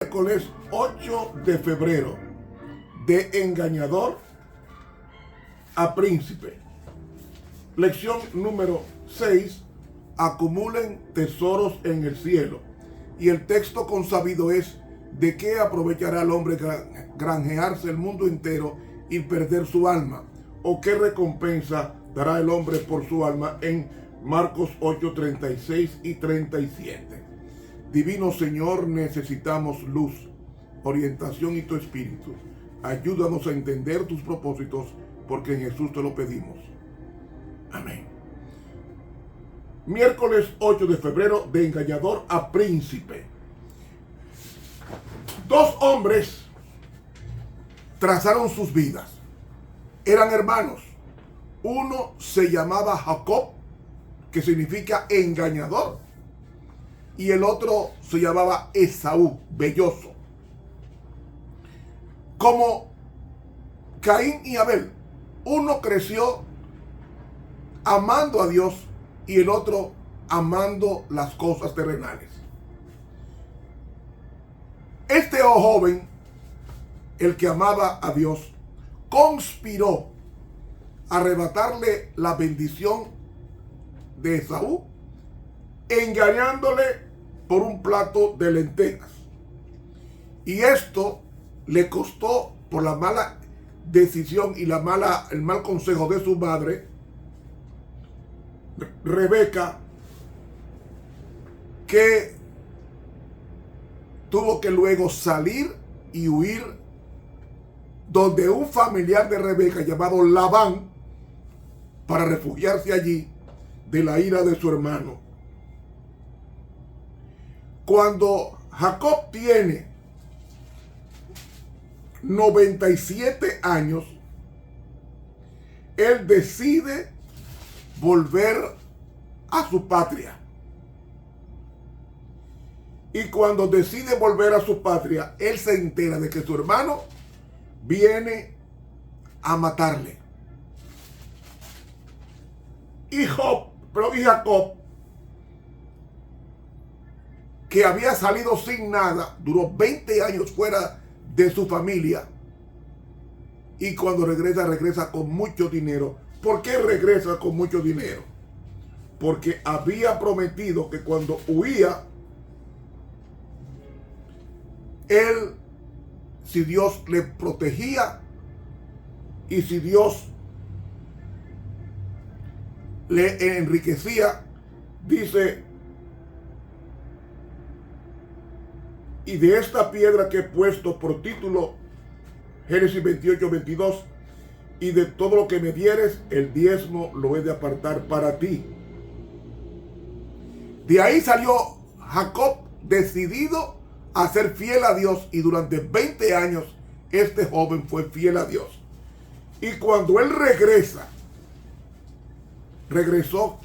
Miércoles 8 de febrero, de engañador a príncipe. Lección número 6, acumulen tesoros en el cielo. Y el texto consabido es: ¿de qué aprovechará el hombre granjearse el mundo entero y perder su alma? ¿O qué recompensa dará el hombre por su alma? En Marcos 8, 36 y 37. Divino Señor, necesitamos luz, orientación y tu espíritu. Ayúdanos a entender tus propósitos, porque en Jesús te lo pedimos. Amén. Miércoles 8 de febrero, de engañador a príncipe. Dos hombres trazaron sus vidas. Eran hermanos. Uno se llamaba Jacob, que significa engañador, y el otro se llamaba Esaú, velloso. Como Caín y Abel, uno creció amando a Dios y el otro amando las cosas terrenales. Este joven, el que amaba a Dios, conspiró a arrebatarle la bendición de Esaú, engañándole por un plato de lentejas. Y esto le costó, por la mala decisión y el mal consejo de su madre, Rebeca, que tuvo que luego salir y huir donde un familiar de Rebeca llamado Labán, para refugiarse allí de la ira de su hermano. Cuando Jacob tiene 97 años, él decide volver a su patria. Y cuando decide volver a su patria, él se entera de que su hermano viene a matarle. Y Jacob, que había salido sin nada, duró 20 años fuera de su familia. Y cuando regresa con mucho dinero. ¿Por qué regresa con mucho dinero? Porque había prometido que cuando huía, él, si Dios le protegía y si Dios le enriquecía, dice: y de esta piedra que he puesto por título, Génesis 28, 22, y de todo lo que me dieres, el diezmo lo he de apartar para ti. De ahí salió Jacob decidido a ser fiel a Dios, y durante 20 años este joven fue fiel a Dios. Y cuando él regresó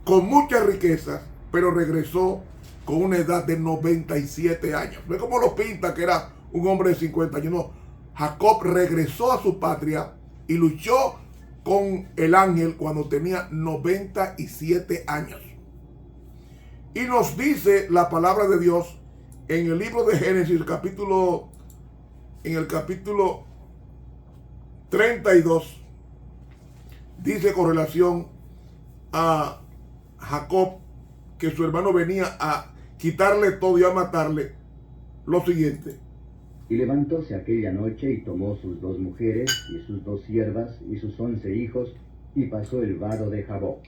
con muchas riquezas, pero regresó con una edad de 97 años. No es como lo pinta, que era un hombre de 50 años. No, Jacob regresó a su patria y luchó con el ángel cuando tenía 97 años. Y nos dice la palabra de Dios en el libro de Génesis, en el capítulo 32, dice con relación a Jacob, que su hermano venía a quitarle todo y a matarle, lo siguiente: y levantóse aquella noche y tomó sus 2 mujeres y sus 2 siervas y sus 11 hijos, y pasó el vado de Jaboc.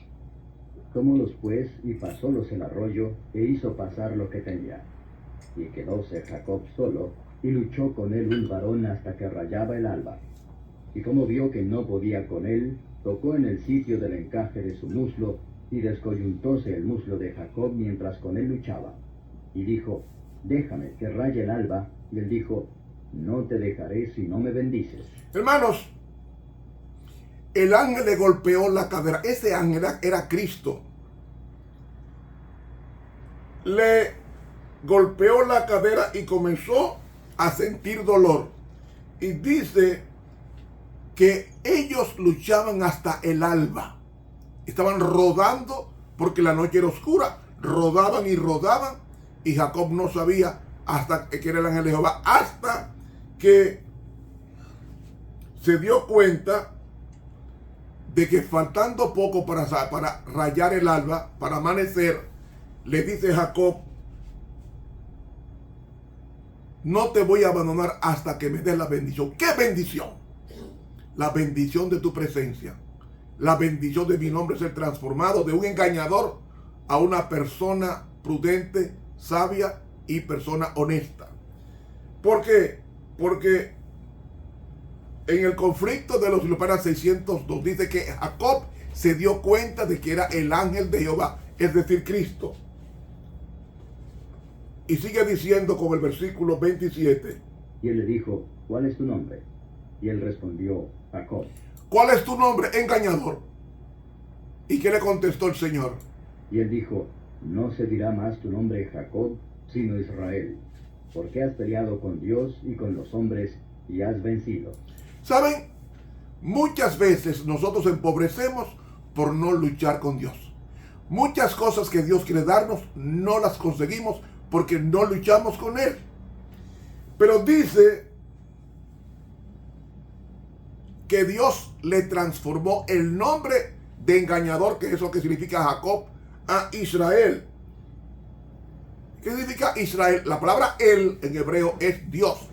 Tomólos pues y pasólos el arroyo, e hizo pasar lo que tenía. Y quedóse Jacob solo, y luchó con él un varón hasta que rayaba el alba. Y como vio que no podía con él, tocó en el sitio del encaje de su muslo, y descoyuntóse el muslo de Jacob mientras con él luchaba. Y dijo: déjame que raye el alba. Y él dijo: no te dejaré si no me bendices. Hermanos, el ángel le golpeó la cadera. Ese ángel era Cristo. Le golpeó la cadera y comenzó a sentir dolor. Y dice que ellos luchaban hasta el alba. Estaban rodando porque la noche era oscura. Rodaban y rodaban, y Jacob no sabía hasta que era el ángel de Jehová, hasta que se dio cuenta de que faltando poco para rayar el alba, para amanecer, le dice Jacob: no te voy a abandonar hasta que me des la bendición. ¿Qué bendición? La bendición de tu presencia. La bendición de mi nombre ser transformado de un engañador a una persona prudente, sabia y persona honesta. ¿Por qué? Porque en el conflicto de los Ilupanas 602 dice que Jacob se dio cuenta de que era el ángel de Jehová, es decir, Cristo. Y sigue diciendo con el versículo 27. Y él le dijo: ¿cuál es tu nombre? Y él respondió: Jacob. ¿Cuál es tu nombre, engañador? ¿Y qué le contestó el Señor? Y él dijo: no se dirá más tu nombre Jacob, sino Israel, porque has peleado con Dios y con los hombres y has vencido. ¿Saben? Muchas veces nosotros empobrecemos por no luchar con Dios. Muchas cosas que Dios quiere darnos no las conseguimos porque no luchamos con Él. Pero dice que Dios le transformó el nombre de engañador, que es lo que significa Jacob, a Israel. ¿Qué significa Israel? La palabra él en hebreo es Dios.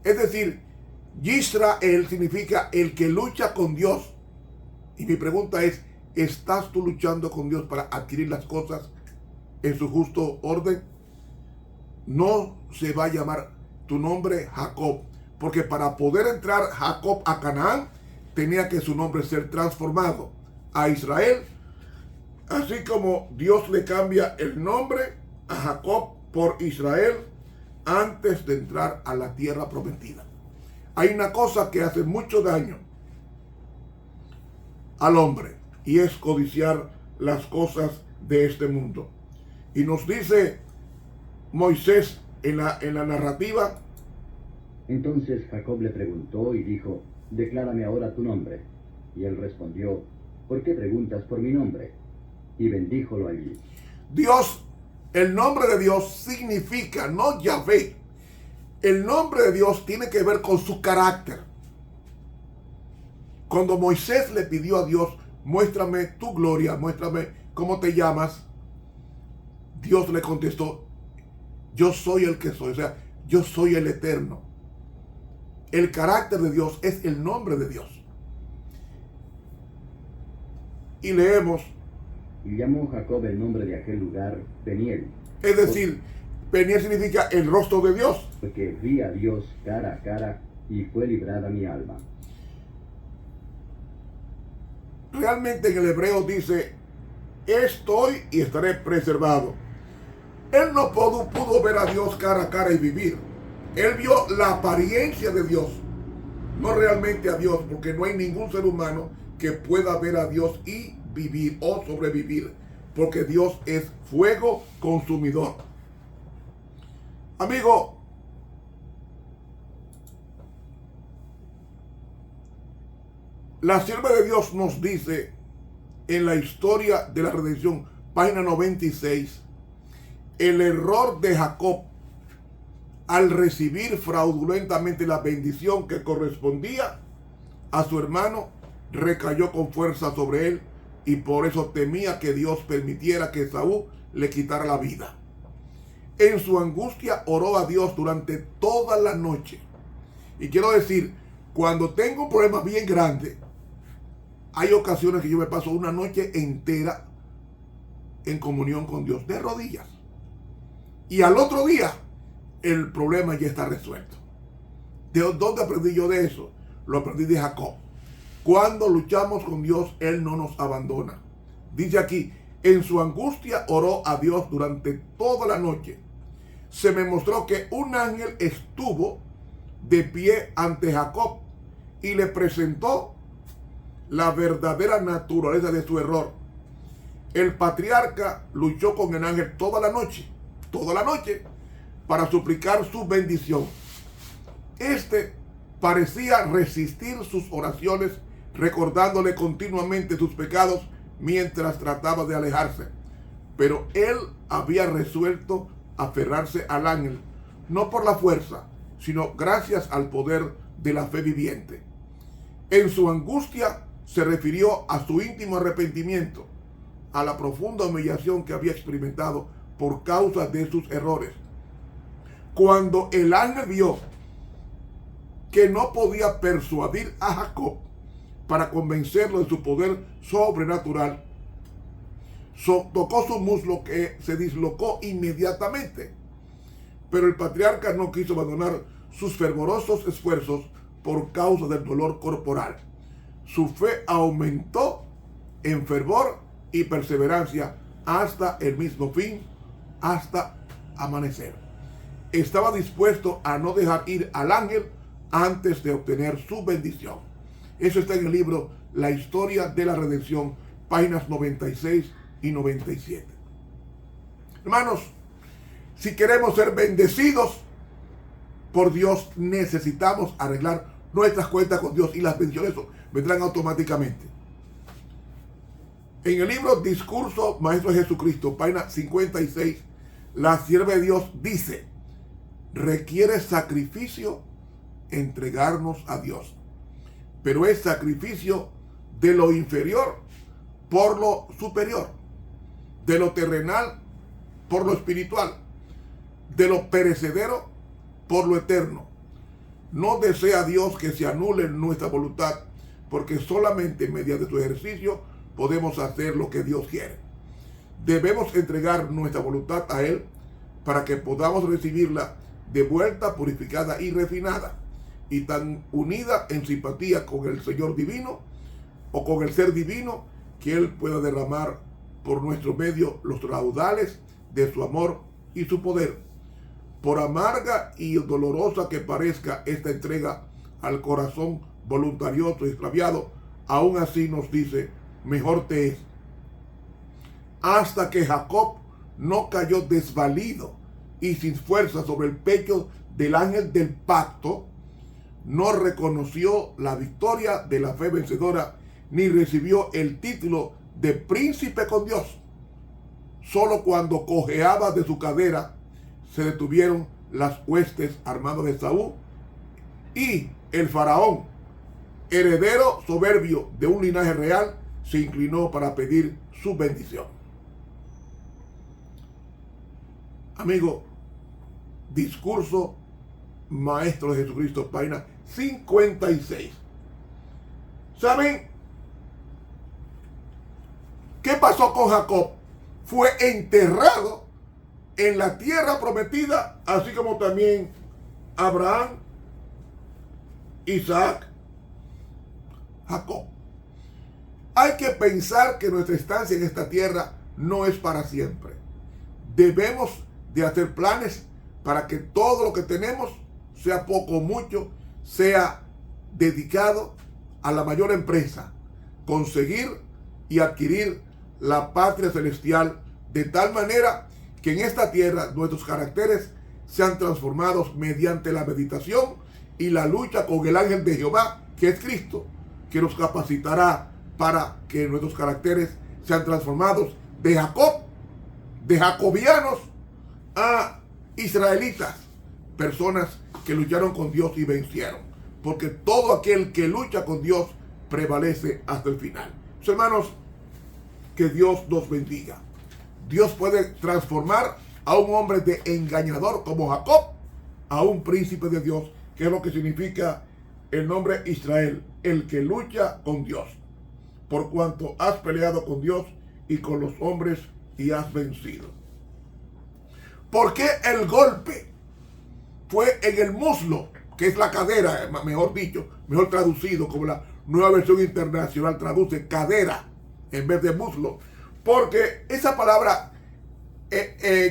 Es decir, Yisrael significa el que lucha con Dios. Y mi pregunta es: ¿estás tú luchando con Dios para adquirir las cosas en su justo orden? No se va a llamar tu nombre Jacob, porque para poder entrar Jacob a Canaán tenía que su nombre ser transformado a Israel, así como Dios le cambia el nombre a Jacob por Israel antes de entrar a la tierra prometida. Hay una cosa que hace mucho daño al hombre, y es codiciar las cosas de este mundo. Y nos dice Moisés en la narrativa: entonces Jacob le preguntó y dijo: declárame ahora tu nombre. Y él respondió: ¿por qué preguntas por mi nombre? Y bendíjolo allí. Dios, el nombre de Dios significa, no Yahvé. El nombre de Dios tiene que ver con su carácter. Cuando Moisés le pidió a Dios: muéstrame tu gloria, muéstrame cómo te llamas, Dios le contestó: yo soy el que soy, o sea, yo soy el eterno. El carácter de Dios es el nombre de Dios. Y leemos: y llamó Jacob el nombre de aquel lugar Peniel. Es decir, Peniel significa el rostro de Dios. Porque vi a Dios cara a cara y fue librada mi alma. Realmente en el hebreo dice: estoy y estaré preservado. Él no pudo ver a Dios cara a cara y vivir. Él vio la apariencia de Dios, no realmente a Dios, porque no hay ningún ser humano que pueda ver a Dios y vivir o sobrevivir, porque Dios es fuego consumidor. Amigo, la sierva de Dios nos dice en la historia de la redención, página 96, el error de Jacob al recibir fraudulentamente la bendición que correspondía a su hermano recayó con fuerza sobre él, y por eso temía que Dios permitiera que Esaú le quitara la vida. En su angustia oró a Dios durante toda la noche. Y quiero decir, cuando tengo un problema bien grande, hay ocasiones que yo me paso una noche entera en comunión con Dios, de rodillas. Y al otro día, el problema ya está resuelto. ¿De dónde aprendí yo de eso? Lo aprendí de Jacob. Cuando luchamos con Dios, Él no nos abandona. Dice aquí, en su angustia oró a Dios durante toda la noche. Se me mostró que un ángel estuvo de pie ante Jacob y le presentó la verdadera naturaleza de su error. El patriarca luchó con el ángel toda la noche, para suplicar su bendición. Este parecía resistir sus oraciones, recordándole continuamente sus pecados mientras trataba de alejarse. Pero él había resuelto aferrarse al ángel, no por la fuerza, sino gracias al poder de la fe viviente. En su angustia se refirió a su íntimo arrepentimiento, a la profunda humillación que había experimentado por causa de sus errores. Cuando el ángel vio que no podía persuadir a Jacob para convencerlo de su poder sobrenatural, tocó su muslo, que se dislocó inmediatamente. Pero el patriarca no quiso abandonar sus fervorosos esfuerzos por causa del dolor corporal. Su fe aumentó en fervor y perseverancia hasta el mismo fin, hasta amanecer. Estaba dispuesto a no dejar ir al ángel antes de obtener su bendición. Eso está en el libro La Historia de la Redención, páginas 96 y 97. Hermanos, si queremos ser bendecidos por Dios, necesitamos arreglar nuestras cuentas con Dios, y las bendiciones vendrán automáticamente. En el libro Discurso Maestro de Jesucristo, página 56, la sierva de Dios dice: requiere sacrificio entregarnos a Dios, pero es sacrificio de lo inferior por lo superior, de lo terrenal por lo espiritual, de lo perecedero por lo eterno. No desea Dios que se anule nuestra voluntad, porque solamente mediante su ejercicio podemos hacer lo que Dios quiere. Debemos entregar nuestra voluntad a Él para que podamos recibirla de vuelta purificada y refinada, y tan unida en simpatía con el Señor divino o con el ser divino, que Él pueda derramar por nuestro medio los raudales de su amor y su poder. Por amarga y dolorosa que parezca esta entrega al corazón voluntarioso y extraviado, aún así nos dice: mejor te es. Hasta que Jacob no cayó desvalido y sin fuerza sobre el pecho del ángel del pacto, no reconoció la victoria de la fe vencedora, ni recibió el título de príncipe con Dios. Solo cuando cojeaba de su cadera se detuvieron las huestes armadas de Saúl, y el faraón, heredero soberbio de un linaje real, se inclinó para pedir su bendición. Amigo, Discurso Maestro de Jesucristo, página 56. ¿Saben qué pasó con Jacob? Fue enterrado en la tierra prometida, así como también Abraham, Isaac, Jacob. Hay que pensar que nuestra estancia en esta tierra no es para siempre. Debemos de hacer planes para que todo lo que tenemos, sea poco o mucho, sea dedicado a la mayor empresa: conseguir y adquirir la patria celestial, de tal manera que en esta tierra nuestros caracteres sean transformados mediante la meditación y la lucha con el ángel de Jehová, que es Cristo, que nos capacitará para que nuestros caracteres sean transformados de Jacob, de jacobianos, a israelitas, personas que lucharon con Dios y vencieron, porque todo aquel que lucha con Dios prevalece hasta el final. Hermanos, que Dios nos bendiga. Dios puede transformar a un hombre de engañador como Jacob a un príncipe de Dios, que es lo que significa el nombre Israel, el que lucha con Dios, por cuanto has peleado con Dios y con los hombres y has vencido. ¿Por qué el golpe fue en el muslo, que es la cadera, mejor dicho, mejor traducido, como la Nueva Versión Internacional traduce cadera en vez de muslo? Porque esa palabra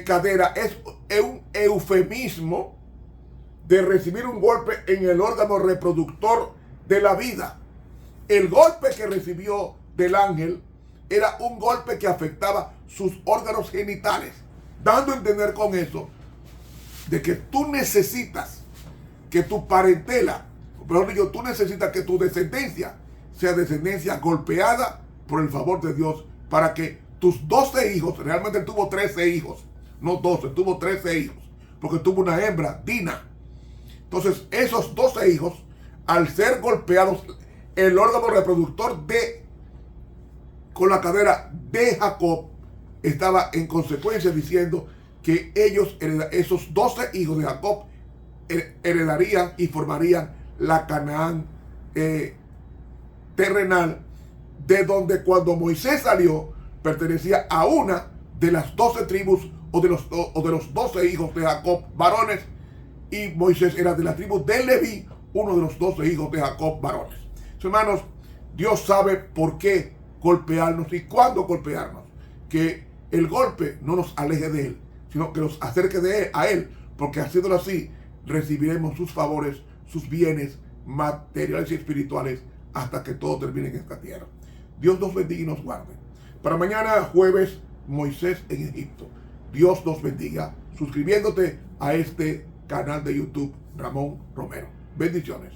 cadera es un eufemismo de recibir un golpe en el órgano reproductor de la vida. El golpe que recibió del ángel era un golpe que afectaba sus órganos genitales, dando a entender con eso de que tú necesitas que tu parentela, mejor dicho, tú necesitas que tu descendencia sea descendencia golpeada por el favor de Dios, para que tus 12 hijos, realmente él tuvo 13 hijos, no 12, tuvo 13 hijos, porque tuvo una hembra, Dina. Entonces, esos 12 hijos, al ser golpeados, el órgano reproductor con la cadera de Jacob, estaba en consecuencia diciendo que esos 12 hijos de Jacob, heredarían y formarían la Canaán terrenal, de donde cuando Moisés salió, pertenecía a una de las 12 tribus o de los 12 hijos de Jacob varones, y Moisés era de la tribu de Leví, uno de los 12 hijos de Jacob varones. Hermanos, Dios sabe por qué golpearnos y cuándo golpearnos. Que el golpe no nos aleje de Él, sino que nos acerque a Él, porque haciéndolo así, recibiremos sus favores, sus bienes materiales y espirituales, hasta que todo termine en esta tierra. Dios nos bendiga y nos guarde. Para mañana jueves, Moisés en Egipto. Dios nos bendiga, suscribiéndote a este canal de YouTube, Ramón Romero. Bendiciones.